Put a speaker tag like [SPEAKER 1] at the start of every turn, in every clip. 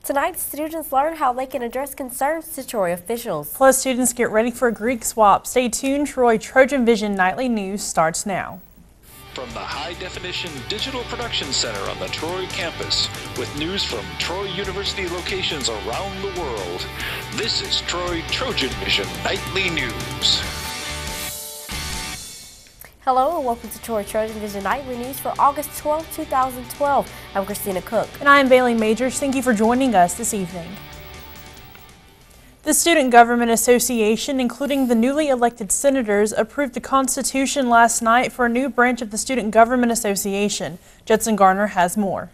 [SPEAKER 1] Tonight, students learn how they can address concerns to Troy officials.
[SPEAKER 2] Plus, students get ready for a Greek swap. Stay tuned. Troy TrojanVision Nightly News starts now.
[SPEAKER 3] From the high-definition digital production center on the Troy campus, with news from Troy University locations around the world, this is Troy TrojanVision Nightly News.
[SPEAKER 1] Hello and welcome to Troy TrojanVision Nightly News for August 12, 2012. I'm Christina Cook.
[SPEAKER 2] And I'm Bailey Majors. Thank you for joining us this evening. The Student Government Association, including the newly elected senators, approved the Constitution last night for a new branch of the Student Government Association. Judson Garner has more.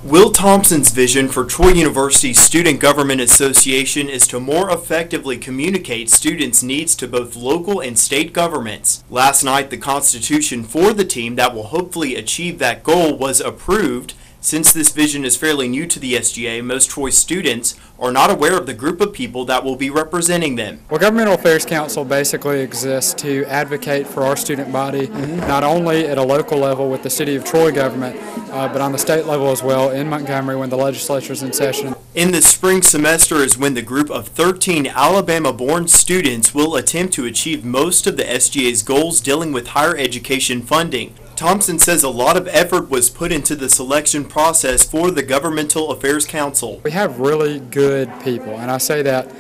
[SPEAKER 4] Will Thompson's vision for Troy University's Student Government Association is to more effectively communicate students' needs to both local and state governments. Last night, the Constitution for the team that will hopefully achieve that goal was approved. Since this vision is fairly new to the SGA, most Troy students are not aware of the group of people that will be representing them.
[SPEAKER 5] Well, Governmental Affairs Council basically exists to advocate for our student body, not only at a local level with the City of Troy government, but on the state level as well in Montgomery when the legislature is in session.
[SPEAKER 4] In the spring semester is when the group of 13 Alabama-born students will attempt to achieve most of the SGA's goals dealing with higher education funding. Thompson says a lot of effort was put into the selection process for the Governmental Affairs Council.
[SPEAKER 5] We have really good people, and I say that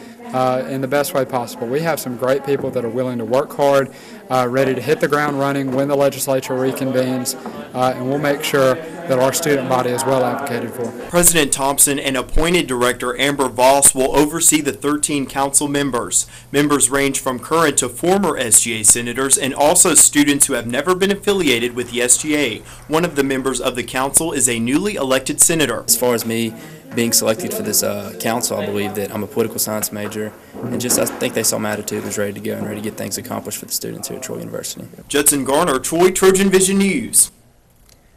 [SPEAKER 5] in the best way possible. We have some great people that are willing to work hard, ready to hit the ground running when the legislature reconvenes, and we'll make sure that our student body is well advocated for.
[SPEAKER 4] President Thompson and appointed director Amber Voss will oversee the 13 council members. Members range from current to former SGA senators and also students who have never been affiliated with the SGA. One of the members of the council is a newly elected senator.
[SPEAKER 6] As far as me being selected for this council, I believe that I'm a political science major, and I think they saw my attitude was ready to go and ready to get things accomplished for the students here at Troy University.
[SPEAKER 4] Judson Garner, Troy TrojanVision News.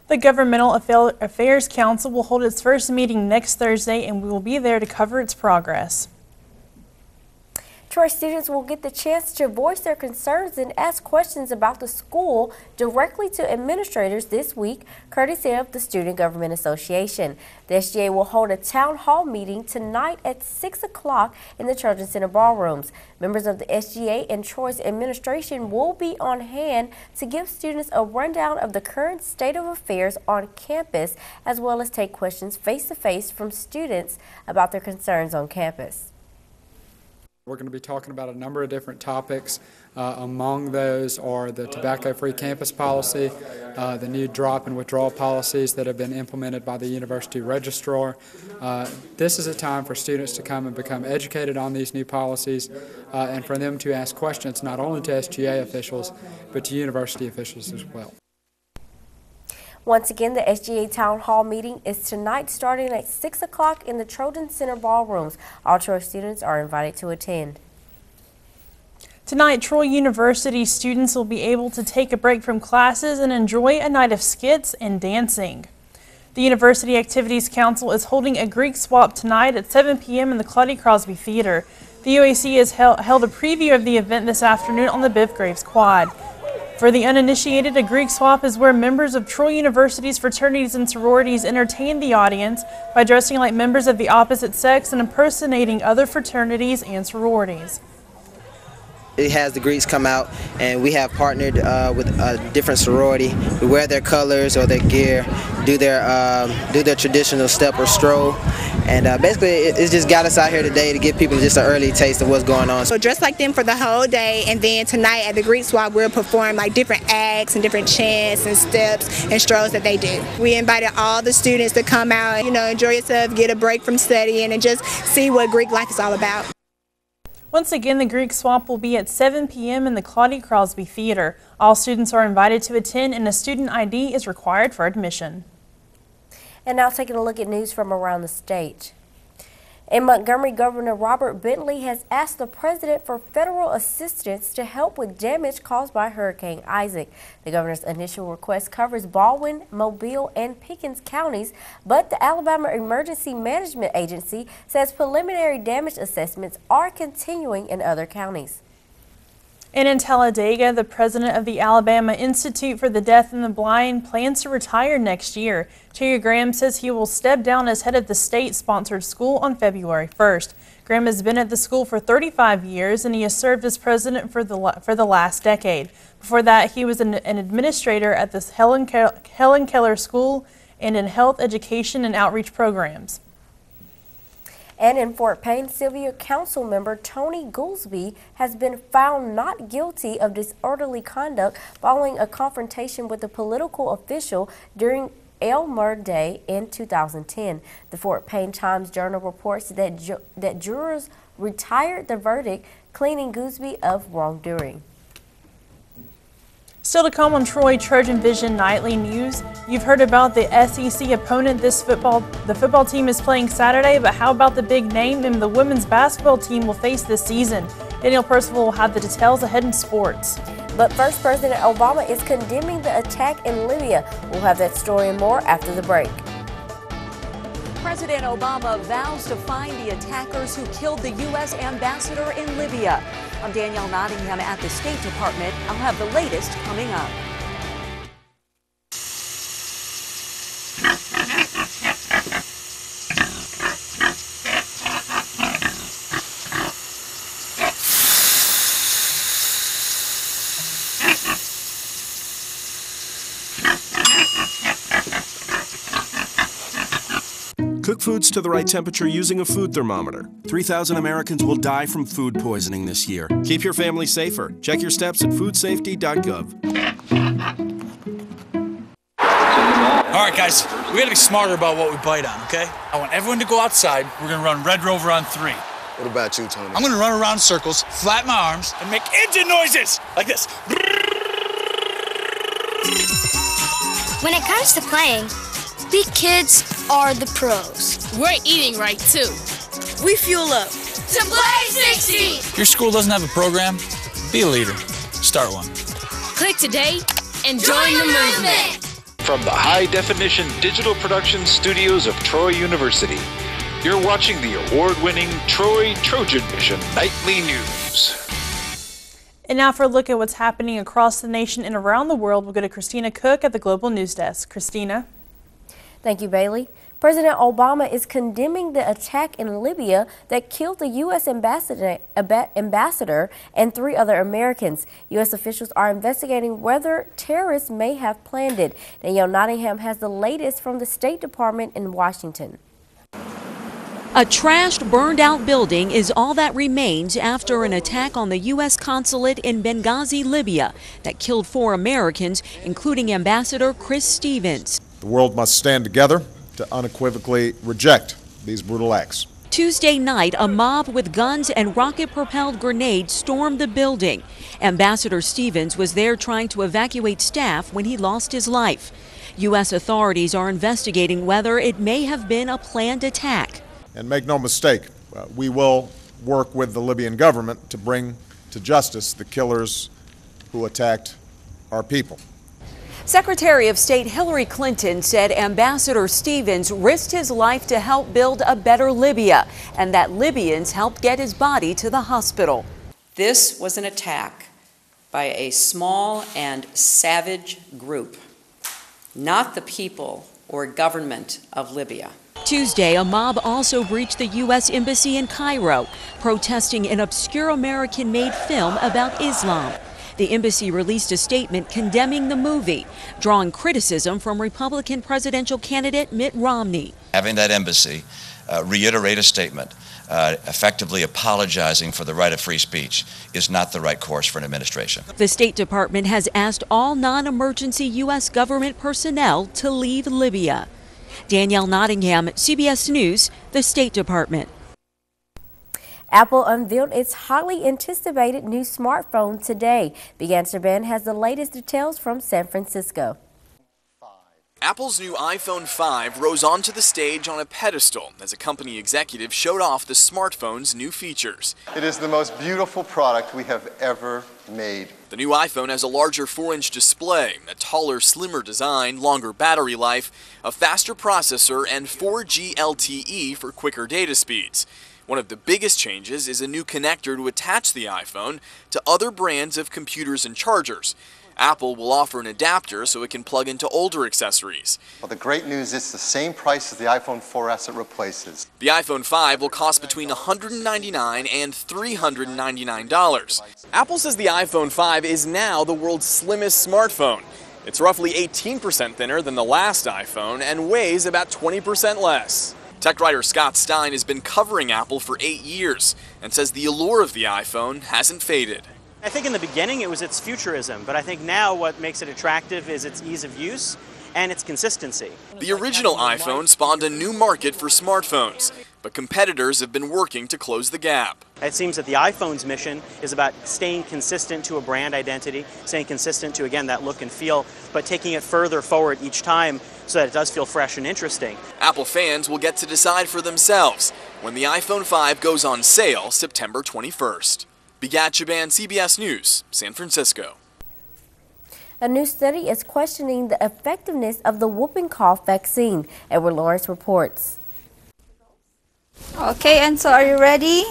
[SPEAKER 2] The Governmental Affairs Council will hold its first meeting next Thursday, and we will be there to cover its progress.
[SPEAKER 1] Troy students will get the chance to voice their concerns and ask questions about the school directly to administrators this week, courtesy of the Student Government Association. The SGA will hold a town hall meeting tonight at 6 o'clock in the Trojan Center ballrooms. Members of the SGA and Troy's administration will be on hand to give students a rundown of the current state of affairs on campus, as well as take questions face-to-face from students about their concerns on campus.
[SPEAKER 5] We're going to be talking about a number of different topics. Among those are the tobacco-free campus policy, the new drop and withdrawal policies that have been implemented by the university registrar. This is a time for students to come and become educated on these new policies and for them to ask questions not only to SGA officials but to university officials as well.
[SPEAKER 1] Once again, the SGA Town Hall meeting is tonight starting at 6 o'clock in the Trojan Center ballrooms. All Troy students are invited to attend.
[SPEAKER 2] Tonight, Troy University students will be able to take a break from classes and enjoy a night of skits and dancing. The University Activities Council is holding a Greek swap tonight at 7 p.m. in the Claudia Crosby Theater. The UAC has held a preview of the event this afternoon on the Biff Graves Quad. For the uninitiated, a Greek swap is where members of Troy University's fraternities and sororities entertain the audience by dressing like members of the opposite sex and impersonating other fraternities and sororities.
[SPEAKER 7] It has the Greeks come out, and we have partnered with a different sorority who wear their colors or their gear, do their traditional step or stroll, and basically it's just got us out here today to give people just an early taste of what's going on.
[SPEAKER 8] So dress like them for the whole day, and then tonight at the Greek swap we'll perform like different acts and different chants and steps and strolls that they do. We invited all the students to come out, enjoy yourself, get a break from studying, and just see what Greek life is all about.
[SPEAKER 2] Once again, the Greek swap will be at 7 p.m. in the Claudia Crosby Theater. All students are invited to attend, and a student ID is required for admission.
[SPEAKER 1] And now taking a look at news from around the state. In Montgomery, Governor Robert Bentley has asked the president for federal assistance to help with damage caused by Hurricane Isaac. The governor's initial request covers Baldwin, Mobile, and Pickens counties, but the Alabama Emergency Management Agency says preliminary damage assessments are continuing in other counties.
[SPEAKER 2] And in Talladega, the president of the Alabama Institute for the Deaf and the Blind plans to retire next year. Terry Graham says he will step down as head of the state-sponsored school on February 1st. Graham has been at the school for 35 years, and he has served as president for the last decade. Before that, he was an administrator at the Helen Keller School and in health, education, and outreach programs.
[SPEAKER 1] And in Fort Payne, Sylvia Council member Tony Goolsby has been found not guilty of disorderly conduct following a confrontation with a political official during Elmer Day in 2010. The Fort Payne Times-Journal reports that jurors retired the verdict, cleaning Goolsby of wrongdoing.
[SPEAKER 2] Still to come on Troy TrojanVision Nightly News, you've heard about the SEC opponent the football team is playing Saturday, but how about the big name the women's basketball team will face this season? Daniel Percival will have the details ahead in sports.
[SPEAKER 1] But first, President Obama is condemning the attack in Libya. We'll have that story and more after the break.
[SPEAKER 9] President Obama vows to find the attackers who killed the U.S. ambassador in Libya. I'm Danielle Nottingham at the State Department. I'll have the latest coming up.
[SPEAKER 10] Cook foods to the right temperature using a food thermometer. 3,000 Americans will die from food poisoning this year. Keep your family safer. Check your steps at foodsafety.gov.
[SPEAKER 11] All right, guys, we gotta be smarter about what we bite on, okay? I want everyone to go outside. We're gonna run Red Rover on 3.
[SPEAKER 12] What about you, Tony?
[SPEAKER 11] I'm gonna run around in circles, flatten my arms, and make engine noises like this.
[SPEAKER 13] When it comes to playing, we kids are the pros.
[SPEAKER 14] We're eating right, too.
[SPEAKER 13] We fuel up to play 60.
[SPEAKER 11] If your school doesn't have a program, be a leader. Start one.
[SPEAKER 14] Click today and join the movement.
[SPEAKER 3] From the high-definition digital production studios of Troy University, you're watching the award-winning Troy TrojanVision Nightly News.
[SPEAKER 2] And now for a look at what's happening across the nation and around the world, we'll go to Christina Cook at the Global News Desk. Christina.
[SPEAKER 1] Thank you, Bailey. President Obama is condemning the attack in Libya that killed the U.S. ambassador and 3 other Americans. U.S. officials are investigating whether terrorists may have planned it. Danielle Nottingham has the latest from the State Department in Washington.
[SPEAKER 9] A trashed, burned-out building is all that remains after an attack on the U.S. consulate in Benghazi, Libya, that killed 4 Americans, including Ambassador Chris Stevens.
[SPEAKER 15] The world must stand together to unequivocally reject these brutal acts.
[SPEAKER 9] Tuesday night, a mob with guns and rocket-propelled grenades stormed the building. Ambassador Stevens was there trying to evacuate staff when he lost his life. U.S. authorities are investigating whether it may have been a planned attack.
[SPEAKER 15] And make no mistake, we will work with the Libyan government to bring to justice the killers who attacked our people.
[SPEAKER 9] Secretary of State Hillary Clinton said Ambassador Stevens risked his life to help build a better Libya, and that Libyans helped get his body to the hospital.
[SPEAKER 16] This was an attack by a small and savage group, not the people or government of Libya.
[SPEAKER 9] Tuesday, a mob also breached the U.S. Embassy in Cairo, protesting an obscure American-made film about Islam. The embassy released a statement condemning the movie, drawing criticism from Republican presidential candidate Mitt Romney.
[SPEAKER 17] Having that embassy reiterate a statement effectively apologizing for the right of free speech is not the right course for an administration.
[SPEAKER 9] The State Department has asked all non-emergency U.S. government personnel to leave Libya. Danielle Nottingham, CBS News, the State Department.
[SPEAKER 1] Apple unveiled its highly anticipated new smartphone today. Big Answer Ben has the latest details from San Francisco.
[SPEAKER 18] Apple's new iPhone 5 rose onto the stage on a pedestal as a company executive showed off the smartphone's new features.
[SPEAKER 19] It is the most beautiful product we have ever made.
[SPEAKER 18] The new iPhone has a larger 4-inch display, a taller, slimmer design, longer battery life, a faster processor, and 4G LTE for quicker data speeds. One of the biggest changes is a new connector to attach the iPhone to other brands of computers and chargers. Apple will offer an adapter so it can plug into older accessories.
[SPEAKER 19] Well, the great news is the same price as the iPhone 4S it replaces.
[SPEAKER 18] The iPhone 5 will cost between $199 and $399. Apple says the iPhone 5 is now the world's slimmest smartphone. It's roughly 18% thinner than the last iPhone and weighs about 20% less. Tech writer Scott Stein has been covering Apple for 8 years and says the allure of the iPhone hasn't faded.
[SPEAKER 12] I think in the beginning it was its futurism, but I think now what makes it attractive is its ease of use and its consistency.
[SPEAKER 18] The original iPhone spawned a new market for smartphones, but competitors have been working to close the gap.
[SPEAKER 12] It seems that the iPhone's mission is about staying consistent to a brand identity, staying consistent to, again, that look and feel, but taking it further forward each time so that it does feel fresh and interesting.
[SPEAKER 18] Apple fans will get to decide for themselves when the iPhone 5 goes on sale September 21st. Bigat Chaban, CBS News, San Francisco.
[SPEAKER 1] A new study is questioning the effectiveness of the whooping cough vaccine. Edward Lawrence reports.
[SPEAKER 20] Okay, Enzo, are you ready?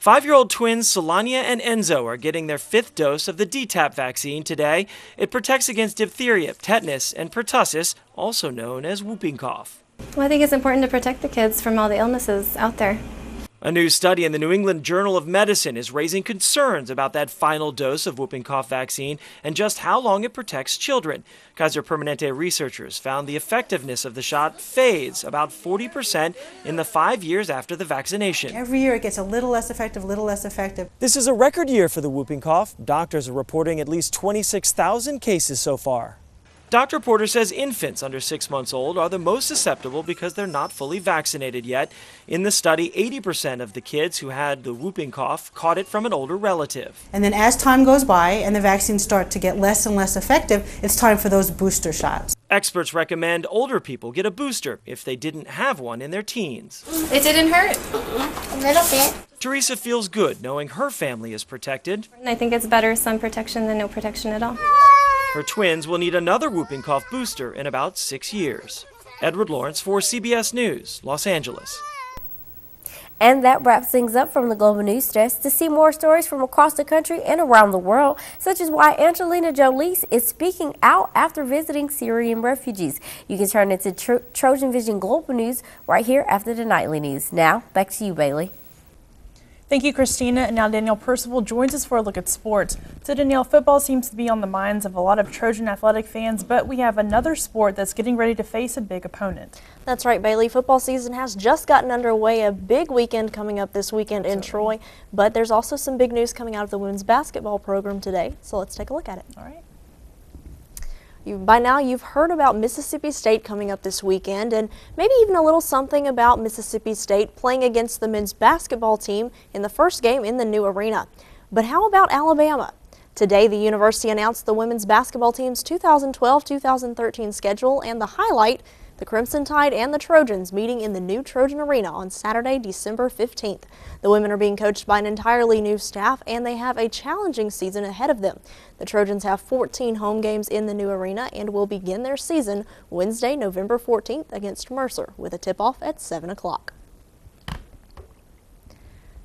[SPEAKER 21] 5-year-old twins Solania and Enzo are getting their 5th dose of the DTaP vaccine today. It protects against diphtheria, tetanus, and pertussis, also known as whooping cough.
[SPEAKER 22] Well, I think it's important to protect the kids from all the illnesses out there.
[SPEAKER 21] A new study in the New England Journal of Medicine is raising concerns about that final dose of whooping cough vaccine and just how long it protects children. Kaiser Permanente researchers found the effectiveness of the shot fades about 40% in the 5 years after the vaccination.
[SPEAKER 23] Every year it gets a little less effective, little less effective.
[SPEAKER 21] This is a record year for the whooping cough. Doctors are reporting at least 26,000 cases so far. Dr. Porter says infants under 6 months old are the most susceptible because they're not fully vaccinated yet. In the study, 80% of the kids who had the whooping cough caught it from an older relative.
[SPEAKER 23] And then as time goes by and the vaccines start to get less and less effective, it's time for those booster shots.
[SPEAKER 21] Experts recommend older people get a booster if they didn't have one in their teens.
[SPEAKER 22] It didn't hurt.
[SPEAKER 13] A little bit.
[SPEAKER 21] Teresa feels good knowing her family is protected.
[SPEAKER 22] I think it's better some protection than no protection at all.
[SPEAKER 21] Her twins will need another whooping cough booster in about 6 years. Edward Lawrence for CBS News, Los Angeles.
[SPEAKER 1] And that wraps things up from the Global News Desk. To see more stories from across the country and around the world, such as why Angelina Jolie is speaking out after visiting Syrian refugees, you can turn into TrojanVision Global News right here after the nightly news. Now, back to you, Bailey.
[SPEAKER 2] Thank you, Christina. And now Danielle Percival joins us for a look at sports. So Danielle, football seems to be on the minds of a lot of Trojan athletic fans, but we have another sport that's getting ready to face a big opponent.
[SPEAKER 24] That's right, Bailey. Football season has just gotten underway. A big weekend coming up this weekend in Troy, but there's also some big news coming out of the women's basketball program today. So let's take a look at it.
[SPEAKER 2] All right.
[SPEAKER 24] By now, you've heard about Mississippi State coming up this weekend, and maybe even a little something about Mississippi State playing against the men's basketball team in the first game in the new arena. But how about Alabama? Today, the university announced the women's basketball team's 2012-2013 schedule, and the highlight, the Crimson Tide and the Trojans meeting in the new Trojan Arena on Saturday, December 15th. The women are being coached by an entirely new staff, and they have a challenging season ahead of them. The Trojans have 14 home games in the new arena and will begin their season Wednesday, November 14th against Mercer with a tip-off at 7 o'clock.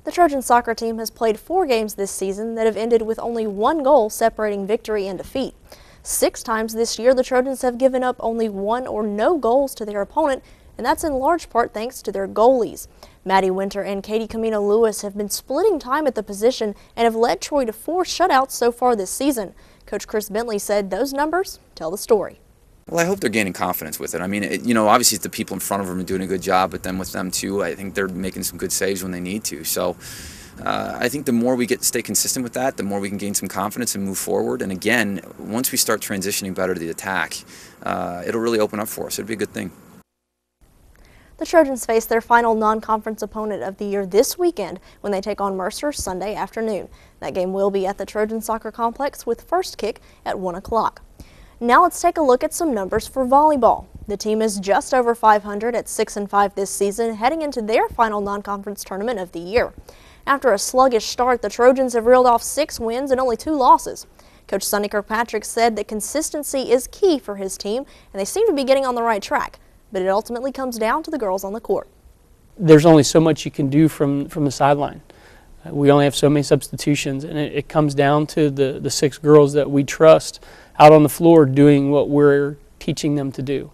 [SPEAKER 24] The Trojan soccer team has played 4 games this season that have ended with only 1 goal separating victory and defeat. 6 times this year, the Trojans have given up only 1 or no goals to their opponent, and that's in large part thanks to their goalies. Maddie Winter and Katie Camino Lewis have been splitting time at the position and have led Troy to 4 shutouts so far this season. Coach Chris Bentley said those numbers tell the story.
[SPEAKER 6] Well, I hope they're gaining confidence with it. I mean, obviously it's the people in front of them are doing a good job, but then with them too, I think they're making some good saves when they need to. So I think the more we stay consistent with that, the more we can gain some confidence and move forward. And again, once we start transitioning better to the attack, it'll really open up for us. It'll be a good thing.
[SPEAKER 24] The Trojans face their final non-conference opponent of the year this weekend when they take on Mercer Sunday afternoon. That game will be at the Trojan Soccer Complex with first kick at 1 o'clock. Now let's take a look at some numbers for volleyball. The team is just over 500 at 6-5 this season, heading into their final non-conference tournament of the year. After a sluggish start, the Trojans have reeled off 6 wins and only 2 losses. Coach Sonny Kirkpatrick said that consistency is key for his team, and they seem to be getting on the right track. But it ultimately comes down to the girls on the court.
[SPEAKER 4] there's only so much you can do from the sideline. We only have so many substitutions, and it comes down to the 6 girls that we trust out on the floor doing what we're teaching them to do.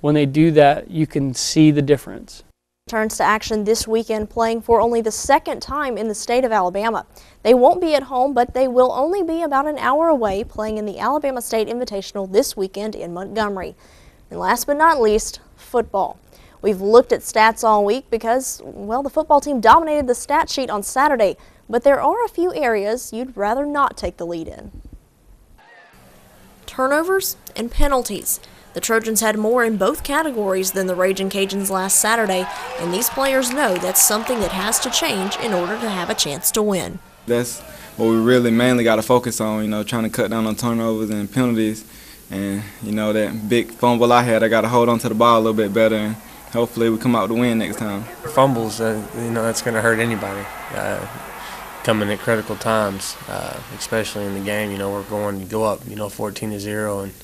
[SPEAKER 4] When they do that, you can see the difference.
[SPEAKER 24] Turns to action this weekend, playing for only the 2nd time in the state of Alabama. They won't be at home, but they will only be about an hour away, playing in the Alabama State Invitational this weekend in Montgomery. And last but not least, football. We've looked at stats all week because, well, the football team dominated the stat sheet on Saturday, but there are a few areas you'd rather not take the lead in. Turnovers and penalties. The Trojans had more in both categories than the Ragin' Cajuns last Saturday, and these players know that's something that has to change in order to have a chance to win.
[SPEAKER 5] That's what we really mainly got to focus on, you know, trying to cut down on turnovers and penalties. And, you know, that big fumble I had, I got to hold on to the ball a little bit better, and hopefully we come out to win next time.
[SPEAKER 7] Fumbles, you know, that's going to hurt anybody coming at critical times, especially in the game. You know, we're going to go up, you know, 14-0, and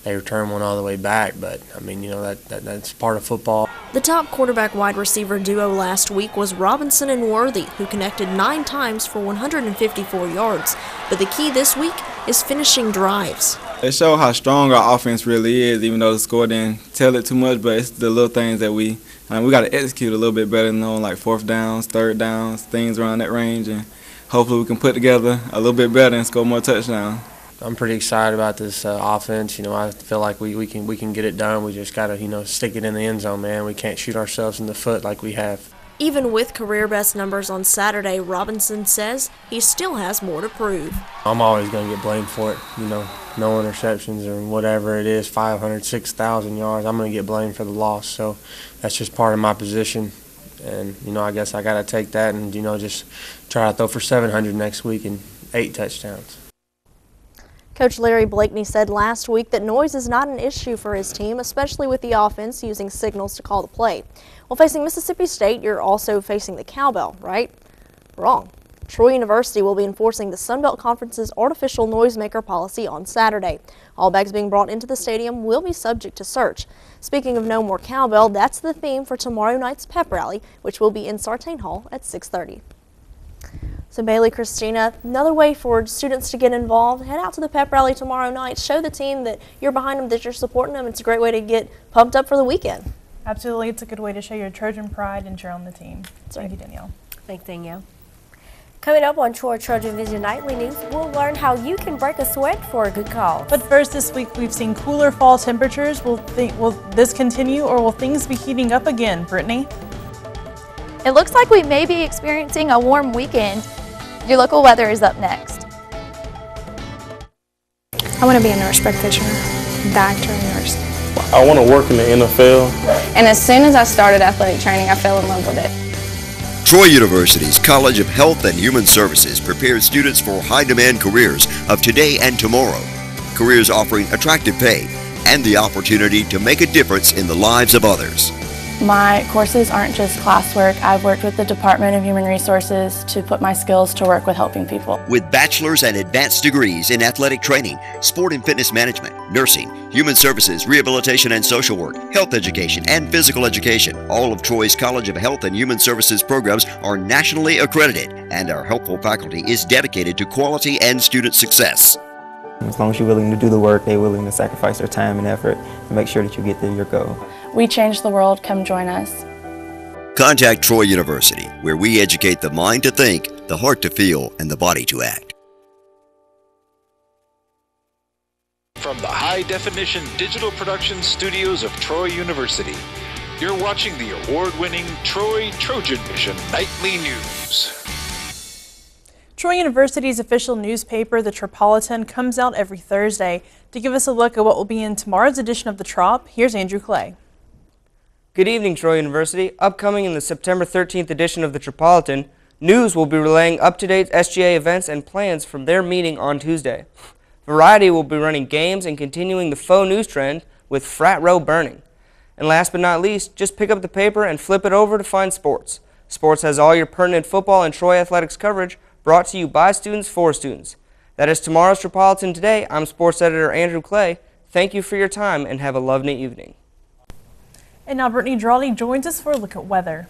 [SPEAKER 7] they return one all the way back. But, I mean, you know, that's part of football.
[SPEAKER 24] The top quarterback-wide receiver duo last week was Robinson and Worthy, who connected 9 times for 154 yards. But the key this week is finishing drives.
[SPEAKER 5] It showed how strong our offense really is, even though the score didn't tell it too much, but it's the little things that we got to execute a little bit better, you know, like 4th downs, 3rd downs, things around that range, and hopefully we can put together a little bit better and score more touchdowns.
[SPEAKER 7] I'm pretty excited about this offense. You know, I feel like we can get it done. We just got to, you know, stick it in the end zone, man. We can't shoot ourselves in the foot like we have.
[SPEAKER 24] Even with career best numbers on Saturday, Robinson says he still has more to prove.
[SPEAKER 7] I'm always going to get blamed for it, you know, no interceptions or whatever it is, 500, 6,000 yards. I'm going to get blamed for the loss. So that's just part of my position. And, you know, I guess I got to take that and, you know, just try to throw for 700 next week and 8 touchdowns.
[SPEAKER 24] Coach Larry Blakeney said last week that noise is not an issue for his team, especially with the offense using signals to call the play. While facing Mississippi State, you're also facing the cowbell, right? Wrong. Troy University will be enforcing the Sun Belt Conference's artificial noisemaker policy on Saturday. All bags being brought into the stadium will be subject to search. Speaking of no more cowbell, that's the theme for tomorrow night's pep rally, which will be in Sartain Hall at 6:30. So Bailey, Christina, another way for students to get involved, head out to the pep rally tomorrow night. Show the team that you're behind them, that you're supporting them. It's a great way to get pumped up for the weekend.
[SPEAKER 2] Absolutely. It's a good way to show your Trojan pride and cheer on the team. Thank you, Danielle.
[SPEAKER 1] Thanks, Danielle. Coming up on TrojanVision Nightly News, we'll learn how you can break a sweat for a good cause.
[SPEAKER 2] But first, this week we've seen cooler fall temperatures. Will this continue, or will things be heating up again, Brittany?
[SPEAKER 20] It looks like we may be experiencing a warm weekend. Your local weather is up next.
[SPEAKER 25] I want to be a nurse practitioner, doctor, nurse.
[SPEAKER 26] I want to work in the NFL.
[SPEAKER 25] And as soon as I started athletic training, I fell in love with it.
[SPEAKER 27] Troy University's College of Health and Human Services prepares students for high-demand careers of today and tomorrow. Careers offering attractive pay and the opportunity to make a difference in the lives of others.
[SPEAKER 20] My courses aren't just classwork. I've worked with the Department of Human Resources to put my skills to work with helping people.
[SPEAKER 27] With bachelor's and advanced degrees in athletic training, sport and fitness management, nursing, human services, rehabilitation and social work, health education, and physical education, all of Troy's College of Health and Human Services programs are nationally accredited, and our helpful faculty is dedicated to quality and student success.
[SPEAKER 28] As long as you're willing to do the work, they're willing to sacrifice their time and effort to make sure that you get to your goal.
[SPEAKER 20] We change the world. Come join us.
[SPEAKER 27] Contact Troy University, where we educate the mind to think, the heart to feel, and the body to act.
[SPEAKER 3] From the high-definition digital production studios of Troy University, you're watching the award-winning TrojanVision Nightly News.
[SPEAKER 2] Troy University's official newspaper, the Tropolitan, comes out every Thursday. To give us a look at what will be in tomorrow's edition of the Trop, here's Andrew Clay.
[SPEAKER 29] Good evening, Troy University. Upcoming in the September 13th edition of the Tropolitan, News will be relaying up-to-date SGA events and plans from their meeting on Tuesday. Variety will be running games and continuing the faux news trend with Frat Row burning. And last but not least, just pick up the paper and flip it over to find Sports. Sports has all your pertinent football and Troy athletics coverage brought to you by students for students. That is tomorrow's Tropolitan Today. I'm sports editor Andrew Clay. Thank you for your time and have a lovely evening.
[SPEAKER 2] And now Brittany Drawley joins us for a look at weather.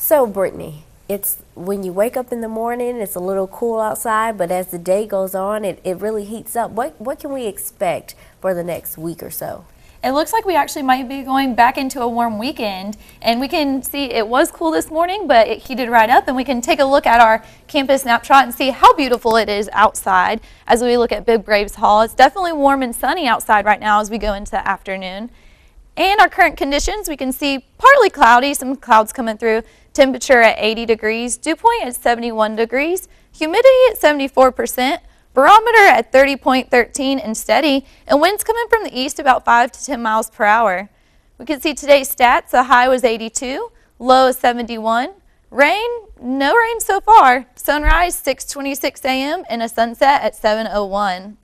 [SPEAKER 1] So, Brittany, it's when you wake up in the morning, it's a little cool outside, but as the day goes on, it really heats up. What can we expect for the next week or so?
[SPEAKER 8] It looks like we actually might be going back into a warm weekend, and we can see it was cool this morning, but it heated right up, and we can take a look at our campus snapshot and see how beautiful it is outside as we look at Big Braves Hall. It's definitely warm and sunny outside right now as we go into the afternoon. And our current conditions, we can see partly cloudy, some clouds coming through, temperature at 80 degrees, dew point at 71 degrees, humidity at 74%, barometer at 30.13 and steady, and winds coming from the east about 5 to 10 miles per hour. We can see today's stats. The high was 82, low is 71. Rain, no rain so far. Sunrise 6:26 a.m. and a sunset at 7:01.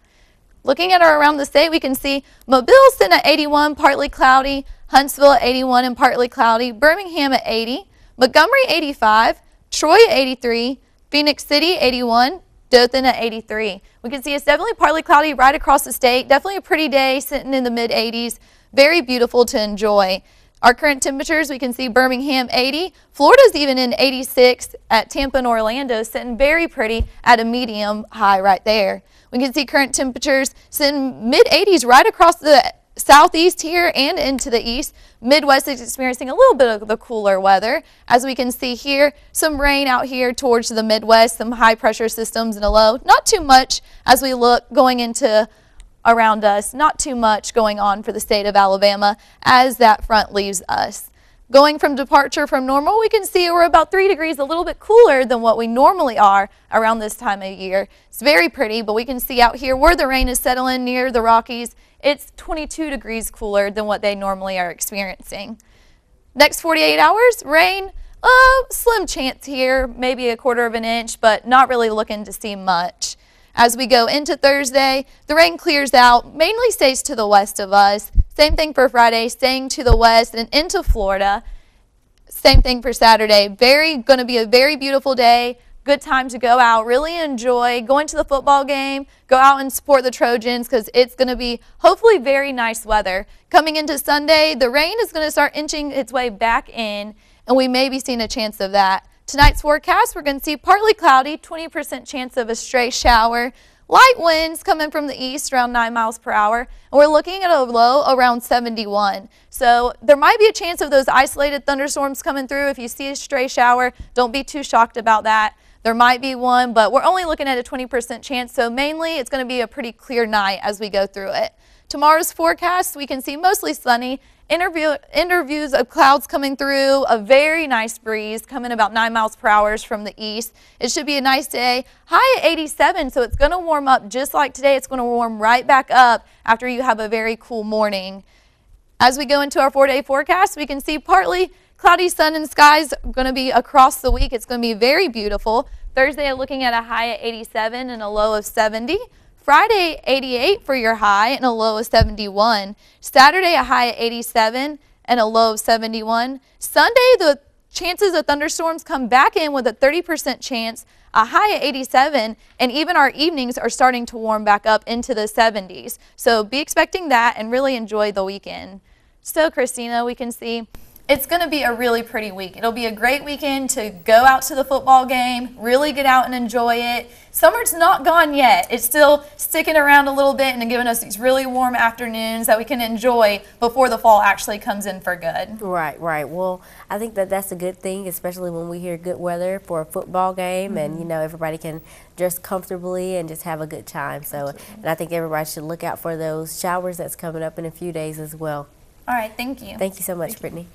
[SPEAKER 8] Looking at our around the state, we can see Mobile sitting at 81, partly cloudy, Huntsville at 81 and partly cloudy, Birmingham at 80, Montgomery 85, Troy at 83, Phoenix City 81, Dothan at 83. We can see it's definitely partly cloudy right across the state. Definitely a pretty day, sitting in the mid-80s. Very beautiful to enjoy. Our current temperatures, we can see Birmingham 80. Florida's even in 86 at Tampa and Orlando, sitting very pretty at a medium high right there. We can see current temperatures sitting mid-80s right across the southeast here and into the east. Midwest is experiencing a little bit of the cooler weather. As we can see here, some rain out here towards the Midwest, some high pressure systems and a low. Not too much as we look going into around us, not too much going on for the state of Alabama as that front leaves us. Going from departure from normal, we can see we're about 3 degrees a little bit cooler than what we normally are around this time of year. It's very pretty, but we can see out here where the rain is settling near the Rockies, it's 22 degrees cooler than what they normally are experiencing. Next 48 hours, rain, slim chance here, maybe a quarter of an inch, but not really looking to see much. As we go into Thursday, the rain clears out, mainly stays to the west of us. Same thing for Friday, staying to the west and into Florida. Same thing for Saturday. Going to be a very beautiful day. Good time to go out, really enjoy going to the football game, go out and support the Trojans because it's going to be hopefully very nice weather. Coming into Sunday, the rain is going to start inching its way back in, and we may be seeing a chance of that. Tonight's forecast, we're going to see partly cloudy, 20% chance of a stray shower. Light winds coming from the east around 9 miles per hour, and we're looking at a low around 71. So there might be a chance of those isolated thunderstorms coming through. If you see a stray shower, don't be too shocked about that. There might be one, but we're only looking at a 20% chance, so mainly it's going to be a pretty clear night as we go through it. Tomorrow's forecast, we can see mostly sunny. Interviews of clouds coming through, a very nice breeze coming about 9 miles per hour from the east. It should be a nice day. High at 87, so it's going to warm up just like today. It's going to warm right back up after you have a very cool morning. As we go into our 4-day forecast, we can see partly cloudy sun and skies going to be across the week. It's going to be very beautiful. Thursday, looking at a high at 87 and a low of 70. Friday, 88 for your high and a low of 71. Saturday, a high at 87 and a low of 71. Sunday, the chances of thunderstorms come back in with a 30% chance, a high at 87, and even our evenings are starting to warm back up into the 70s. So be expecting that and really enjoy the weekend. So, Christina, we can see it's going to be a really pretty week. It'll be a great weekend to go out to the football game, really get out and enjoy it. Summer's not gone yet. It's still sticking around a little bit and giving us these really warm afternoons that we can enjoy before the fall actually comes in for good.
[SPEAKER 1] Right, right. Well, I think that's a good thing, especially when we hear good weather for a football game and, you know, everybody can dress comfortably and just have a good time. So, and I think everybody should look out for those showers that's coming up in a few days as well.
[SPEAKER 8] All right, thank you.
[SPEAKER 1] Thank you so much, Brittany.